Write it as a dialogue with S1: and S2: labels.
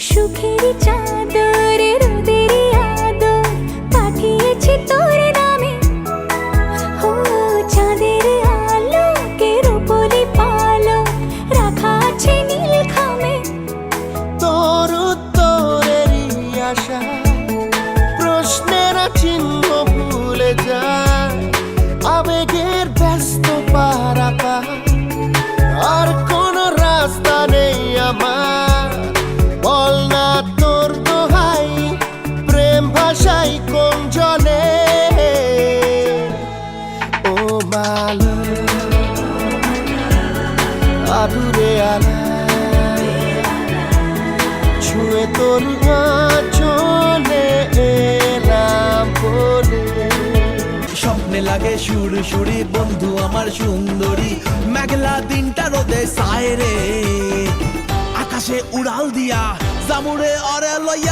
S1: সুখের চাদর রোদের আদর পাঠিয়েছি তোর নামে। ও চাঁদের আলোকে রূপলি পালক রাখা আছে নীল খামে।
S2: তোর উত্তরেরই আশা প্রশ্নের চিহ্ন ভুলে যায়, আবেগের ব্যস্ত পারাপা আর কোন রাস্তা নেই আমার। বল না তোর দোহাই প্রেম ভাষাই কোন জলে। ও মালা আদুরে আলা ছুঁয়ে তোর চলে এলাম বলে।
S3: স্বপ্নে লাগে সুর সুরি বন্ধু আমার সুন্দরী, মেঘলা দিনটা রোদে সায় রে, আকাশে উড়াল দিয়া জামুরে অরে লইয়া